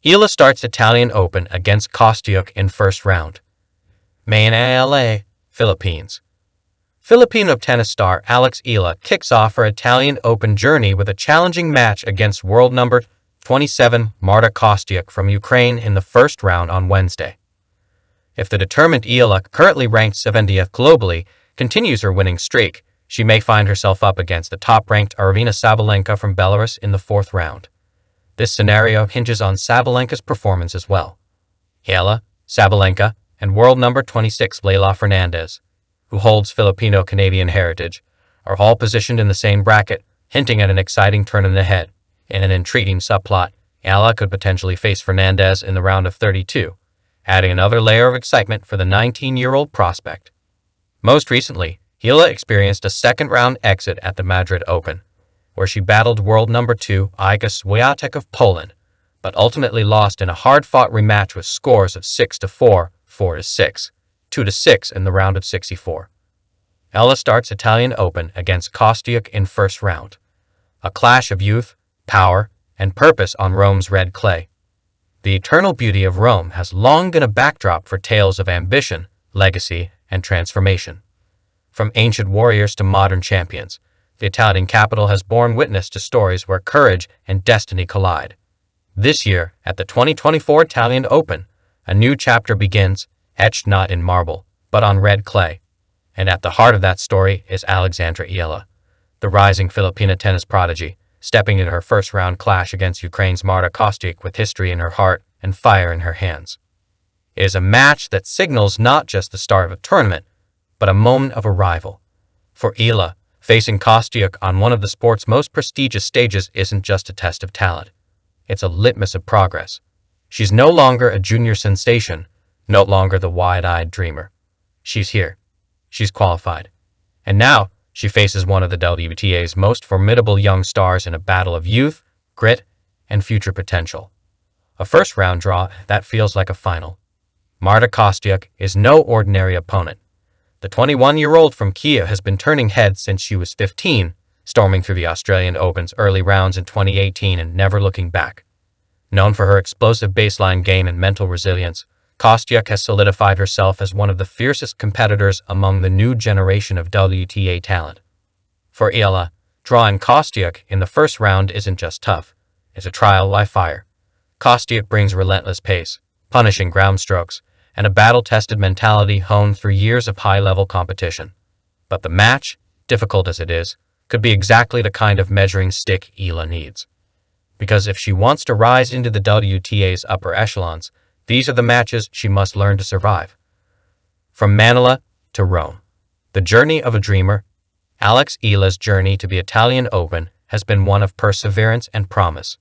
Eala starts Italian Open against Kostyuk in first round. Eala, Philippines. Filipino tennis star Eala kicks off her Italian Open journey with a challenging match against world number 27 Marta Kostyuk from Ukraine in the first round on Wednesday. If the determined Eala, currently ranked 70th globally, continues her winning streak, she may find herself up against the top-ranked Arina Sabalenka from Belarus in the fourth round. This scenario hinges on Sabalenka's performance as well. Eala, Sabalenka, and world number 26 Leylah Fernandez, who holds Filipino-Canadian heritage, are all positioned in the same bracket, hinting at an exciting tournament ahead. In an intriguing subplot, Eala could potentially face Fernandez in the round of 32, adding another layer of excitement for the 19-year-old prospect. Most recently, Eala experienced a second-round exit at the Madrid Open, where she battled world number 2 Iga Swiatek of Poland, but ultimately lost in a hard-fought rematch with scores of 6-4, 4-6, 2-6 in the round of 64. Eala starts Italian Open against Kostyuk in first round. A clash of youth, power, and purpose on Rome's red clay. The eternal beauty of Rome has long been a backdrop for tales of ambition, legacy, and transformation. From ancient warriors to modern champions, the Italian capital has borne witness to stories where courage and destiny collide. This year, at the 2024 Italian Open, a new chapter begins, etched not in marble, but on red clay. And at the heart of that story is Alexandra Eala, the rising Filipina tennis prodigy, stepping into her first-round clash against Ukraine's Marta Kostyuk with history in her heart and fire in her hands. It is a match that signals not just the start of a tournament, but a moment of arrival. For Eala, facing Kostyuk on one of the sport's most prestigious stages isn't just a test of talent. It's a litmus of progress. She's no longer a junior sensation, no longer the wide-eyed dreamer. She's here. She's qualified. And now, she faces one of the WTA's most formidable young stars in a battle of youth, grit, and future potential. A first-round draw that feels like a final. Marta Kostyuk is no ordinary opponent. The 21-year-old from Kiev has been turning heads since she was 15, storming through the Australian Open's early rounds in 2018 and never looking back. Known for her explosive baseline game and mental resilience, Kostyuk has solidified herself as one of the fiercest competitors among the new generation of WTA talent. For Eala, drawing Kostyuk in the first round isn't just tough, it's a trial by fire. Kostyuk brings relentless pace, punishing ground strokes, and a battle-tested mentality honed through years of high-level competition. But the match, difficult as it is, could be exactly the kind of measuring stick Eala needs. Because if she wants to rise into the WTA's upper echelons, these are the matches she must learn to survive. From Manila to Rome, the journey of a dreamer, Eala's journey to the Italian Open has been one of perseverance and promise.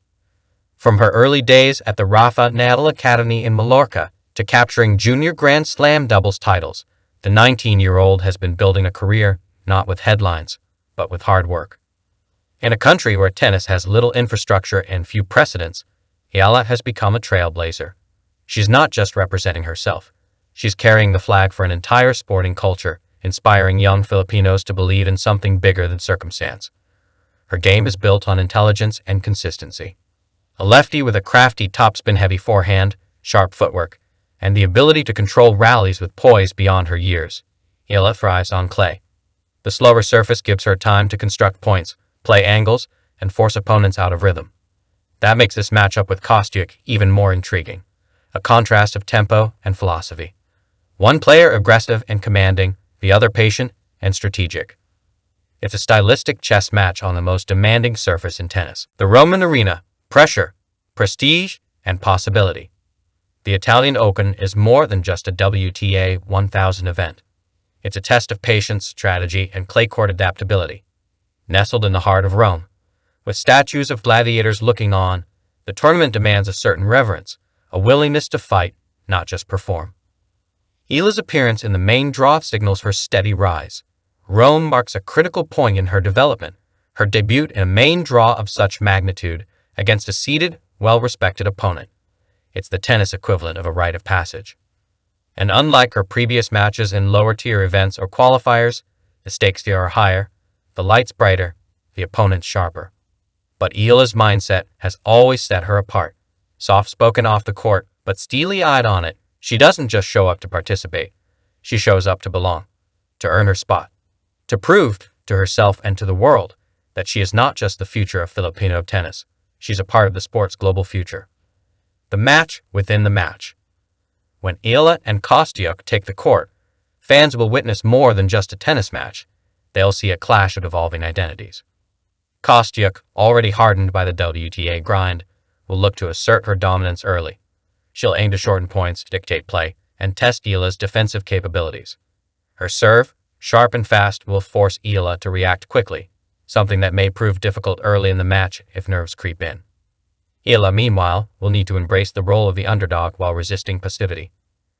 From her early days at the Rafa Nadal Academy in Mallorca to capturing junior Grand Slam doubles titles, the 19-year-old has been building a career not with headlines, but with hard work. In a country where tennis has little infrastructure and few precedents, Eala has become a trailblazer. She's not just representing herself. She's carrying the flag for an entire sporting culture, inspiring young Filipinos to believe in something bigger than circumstance. Her game is built on intelligence and consistency. A lefty with a crafty topspin-heavy forehand, sharp footwork, and the ability to control rallies with poise beyond her years, Eala thrives on clay. The slower surface gives her time to construct points, play angles, and force opponents out of rhythm. That makes this matchup with Kostyuk even more intriguing. A contrast of tempo and philosophy. One player aggressive and commanding, the other patient and strategic. It's a stylistic chess match on the most demanding surface in tennis. The Roman arena, pressure, prestige, and possibility. The Italian Open is more than just a WTA 1000 event. It's a test of patience, strategy, and clay court adaptability. Nestled in the heart of Rome, with statues of gladiators looking on, the tournament demands a certain reverence, a willingness to fight, not just perform. Eala's appearance in the main draw signals her steady rise. Rome marks a critical point in her development, her debut in a main draw of such magnitude against a seeded, well-respected opponent. It's the tennis equivalent of a rite of passage. And unlike her previous matches in lower-tier events or qualifiers, the stakes here are higher, the lights brighter, the opponents sharper. But Eala's mindset has always set her apart. Soft-spoken off the court, but steely-eyed on it, she doesn't just show up to participate. She shows up to belong, to earn her spot, to prove to herself and to the world that she is not just the future of Filipino tennis. She's a part of the sport's global future. The match within the match. When Eala and Kostyuk take the court, fans will witness more than just a tennis match. They'll see a clash of evolving identities. Kostyuk, already hardened by the WTA grind, will look to assert her dominance early. She'll aim to shorten points, dictate play, and test Eala's defensive capabilities. Her serve, sharp and fast, will force Eala to react quickly, something that may prove difficult early in the match if nerves creep in. Eala, meanwhile, will need to embrace the role of the underdog while resisting passivity.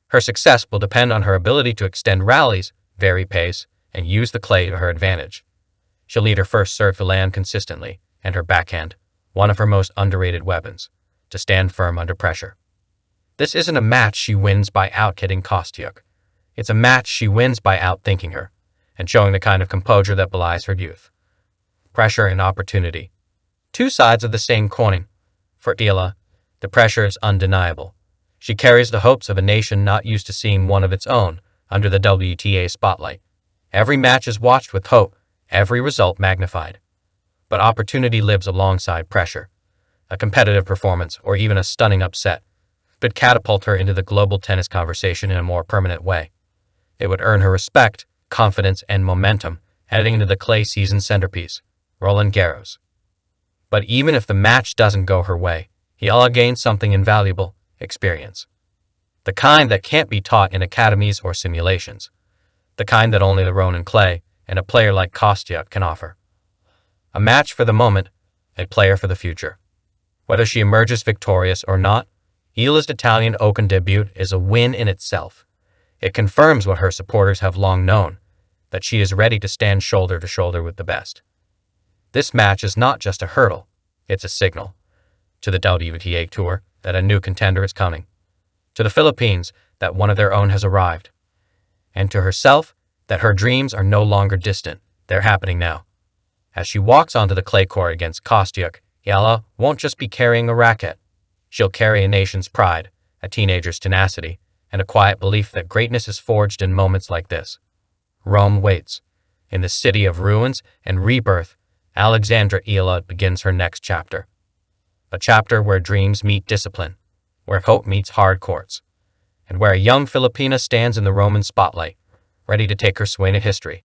Her success will depend on her ability to extend rallies, vary pace, and use the clay to her advantage. She'll need her first serve to land consistently, and her backhand, one of her most underrated weapons, to stand firm under pressure. This isn't a match she wins by out-hitting Kostyuk. It's a match she wins by outthinking her, and showing the kind of composure that belies her youth. Pressure and opportunity. Two sides of the same coin. For Eala, the pressure is undeniable. She carries the hopes of a nation not used to seeing one of its own under the WTA spotlight. Every match is watched with hope, every result magnified. But opportunity lives alongside pressure. A competitive performance, or even a stunning upset, could catapult her into the global tennis conversation in a more permanent way. It would earn her respect, confidence, and momentum, heading into the clay season centerpiece, Roland Garros. But even if the match doesn't go her way, Eala gains something invaluable: experience. The kind that can't be taught in academies or simulations. The kind that only the Ronin clay and a player like Kostyuk can offer. A match for the moment, a player for the future. Whether she emerges victorious or not, Eala's Italian Open debut is a win in itself. It confirms what her supporters have long known, that she is ready to stand shoulder to shoulder with the best. This match is not just a hurdle, it's a signal. To the WTA Tour that a new contender is coming. To the Philippines that one of their own has arrived. And to herself that her dreams are no longer distant, they're happening now. As she walks onto the clay court against Kostyuk, Eala won't just be carrying a racket. She'll carry a nation's pride, a teenager's tenacity, and a quiet belief that greatness is forged in moments like this. Rome waits. In the city of ruins and rebirth, Alexandra Eala begins her next chapter. A chapter where dreams meet discipline, where hope meets hard courts, and where a young Filipina stands in the Roman spotlight, ready to take her swing at history.